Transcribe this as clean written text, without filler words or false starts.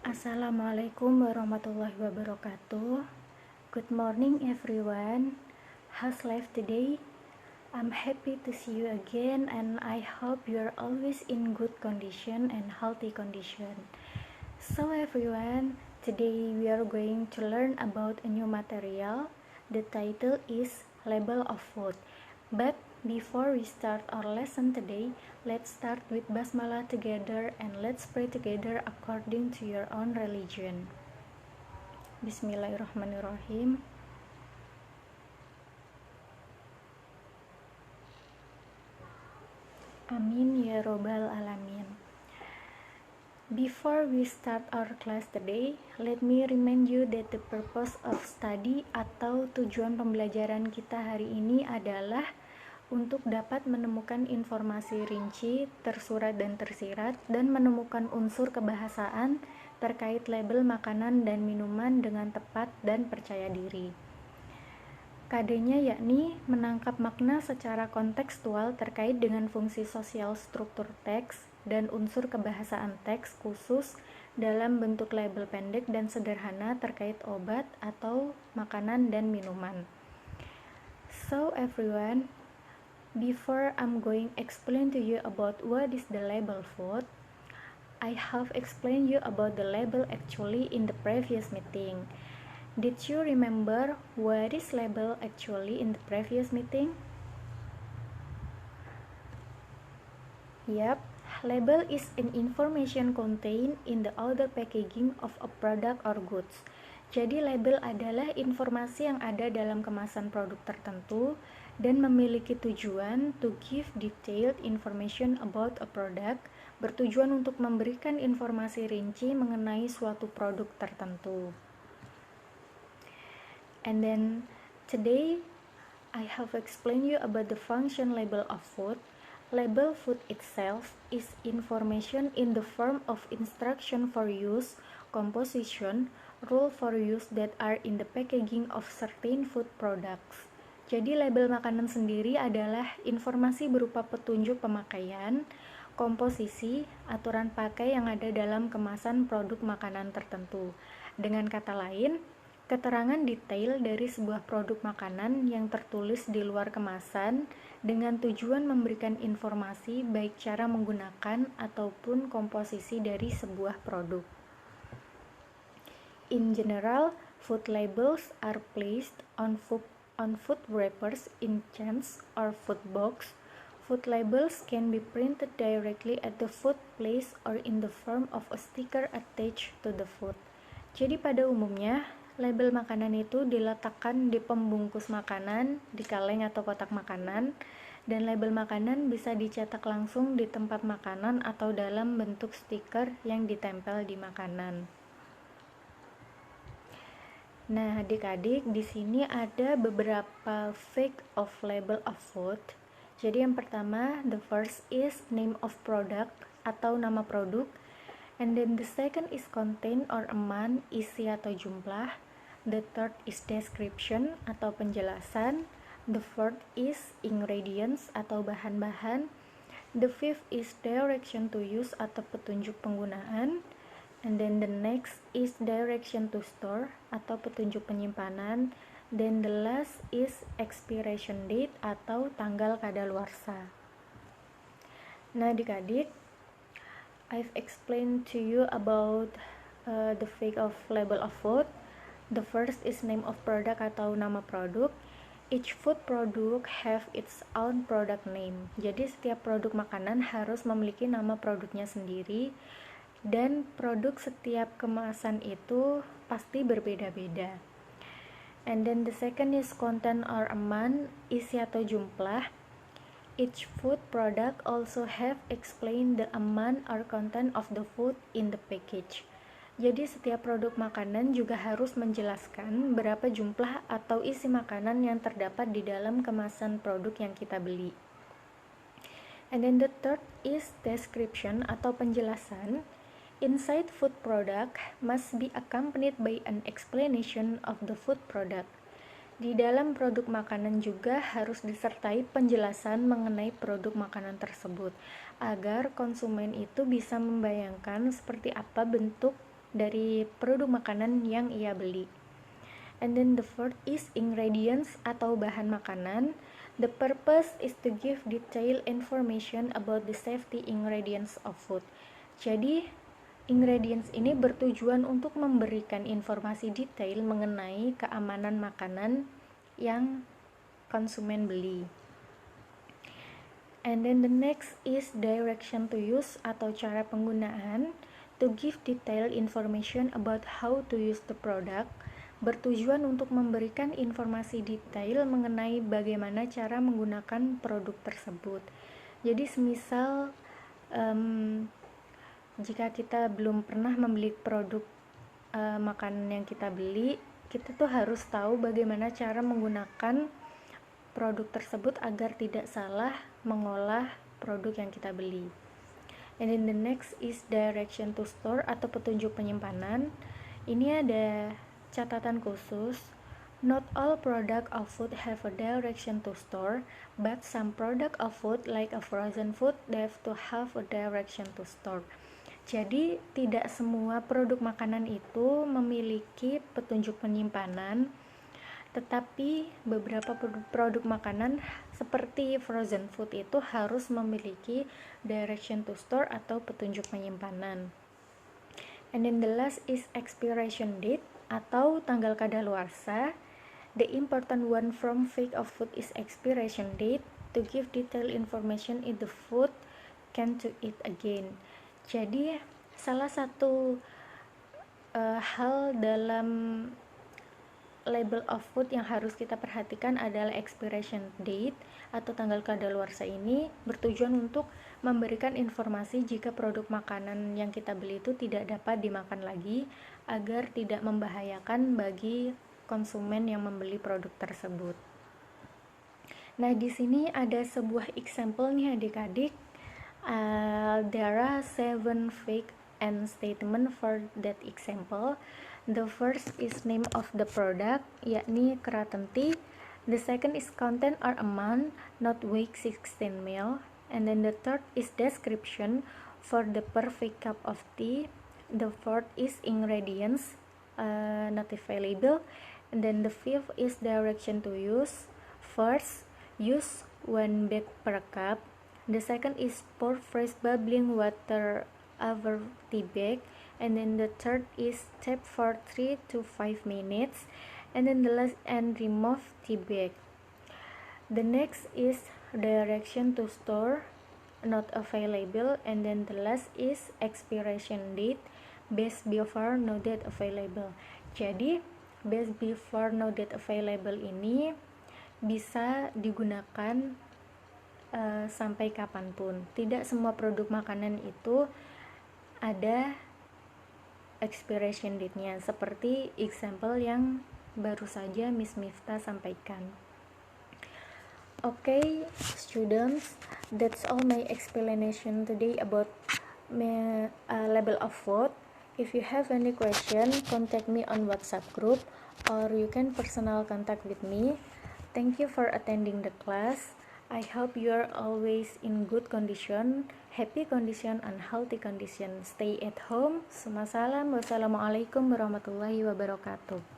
Assalamualaikum warahmatullahi wabarakatuh. Good morning everyone. How's life today? I'm happy to see you again and I hope you're always in good condition and healthy condition. So everyone, today we are going to learn about a new material. The title is Label of Food. But before we start our lesson today, let's start with Basmalah together and let's pray together according to your own religion. Bismillahirrahmanirrahim. Amin ya robbal alamin. Before we start our class today, let me remind you that the purpose of study atau tujuan pembelajaran kita hari ini adalah untuk dapat menemukan informasi rinci, tersurat dan tersirat, dan menemukan unsur kebahasaan terkait label makanan dan minuman dengan tepat dan percaya diri. KD-nya yakni menangkap makna secara kontekstual terkait dengan fungsi sosial struktur teks dan unsur kebahasaan teks khusus dalam bentuk label pendek dan sederhana terkait obat atau makanan dan minuman. So everyone, before I'm going explain to you about what is the label food, I have explained you about the label actually in the previous meeting. Did you remember what is label actually in the previous meeting? Yep, label is an information contained in the outer packaging of a product or goods. Jadi label adalah informasi yang ada dalam kemasan produk tertentu dan memiliki tujuan to give detailed information about a product, bertujuan untuk memberikan informasi rinci mengenai suatu produk tertentu. And then today I have explained you about the function label of food. Label food itself is information in the form of instruction for use, composition, rule for use that are in the packaging of certain food products. Jadi label makanan sendiri adalah informasi berupa petunjuk pemakaian, komposisi, aturan pakai yang ada dalam kemasan produk makanan tertentu. Dengan kata lain, keterangan detail dari sebuah produk makanan yang tertulis di luar kemasan dengan tujuan memberikan informasi baik cara menggunakan ataupun komposisi dari sebuah produk. In general, food labels are placed on food wrappers in cans or food box. Food labels can be printed directly at the food place or in the form of a sticker attached to the food. Jadi pada umumnya, label makanan itu diletakkan di pembungkus makanan, di kaleng atau kotak makanan, dan label makanan bisa dicetak langsung di tempat makanan atau dalam bentuk stiker yang ditempel di makanan. Nah, adik-adik, di sini ada beberapa fact of label of food. Jadi yang pertama, the first is name of product atau nama produk, and then the second is content or amount, isi atau jumlah. The third is description atau penjelasan. The fourth is ingredients atau bahan-bahan. The fifth is direction to use atau petunjuk penggunaan. And then the next is direction to store atau petunjuk penyimpanan. Then the last is expiration date atau tanggal kadaluarsa. Nah, adik-adik, I've explained to you about the fact of label of food. The first is name of product atau nama produk. Each food product have its own product name. Jadi setiap produk makanan harus memiliki nama produknya sendiri dan produk setiap kemasan itu pasti berbeda-beda. And then the second is content or amount, isi atau jumlah. Each food product also have explained the amount or content of the food in the package. Jadi setiap produk makanan juga harus menjelaskan berapa jumlah atau isi makanan yang terdapat di dalam kemasan produk yang kita beli. And then the third is description atau penjelasan. Inside food product must be accompanied by an explanation of the food product. Di dalam produk makanan juga harus disertai penjelasan mengenai produk makanan tersebut, agar konsumen itu bisa membayangkan seperti apa bentuk dari produk makanan yang ia beli. And then the fourth is ingredients atau bahan makanan. The purpose is to give detailed information about the safety ingredients of food. Jadi ingredients ini bertujuan untuk memberikan informasi detail mengenai keamanan makanan yang konsumen beli. And then the next is direction to use atau cara penggunaan. To give detailed information about how to use the product, bertujuan untuk memberikan informasi detail mengenai bagaimana cara menggunakan produk tersebut. Jadi semisal jika kita belum pernah membeli produk makanan yang kita beli, kita tuh harus tahu bagaimana cara menggunakan produk tersebut agar tidak salah mengolah produk yang kita beli. And then the next is direction to store atau petunjuk penyimpanan. Ini ada catatan khusus. Not all product of food have a direction to store, but some product of food like a frozen food they have to have a direction to store. Jadi tidak semua produk makanan itu memiliki petunjuk penyimpanan, tetapi beberapa produk makanan seperti frozen food itu harus memiliki direction to store atau petunjuk penyimpanan. And then the last is expiration date atau tanggal kadaluarsa. The important one from fake of food is expiration date, to give detailed information if the food can to eat again. Jadi salah satu hal dalam label of food yang harus kita perhatikan adalah expiration date atau tanggal kadaluarsa. Ini bertujuan untuk memberikan informasi jika produk makanan yang kita beli itu tidak dapat dimakan lagi agar tidak membahayakan bagi konsumen yang membeli produk tersebut. Nah, di sini ada sebuah example nih adik-adik. There are 7 fake and statement for that example. The first is name of the product, yakni Kraton Tea. The second is content or amount, not weight 16 ml. And then the third is description for the perfect cup of tea. The fourth is ingredients, not available. And then the fifth is direction to use. First, use 1 bag per cup. The second is pour fresh bubbling water over tea bag. And then the third is tap for 3 to 5 minutes. And then the last, and remove tea bag. The next is direction to store, not available. And then the last is expiration date, best before no date available. Jadi best before no date available ini bisa digunakan sampai kapanpun. Tidak semua produk makanan itu ada expiration date-nya, seperti example yang baru saja Miss Miftah sampaikan. Okay, students, that's all my explanation today about label of food. If you have any question, contact me on WhatsApp group or you can personal contact with me. Thank you for attending the class. I hope you are always in good condition, happy condition, and healthy condition. Stay at home. Wassalamualaikum warahmatullahi wabarakatuh.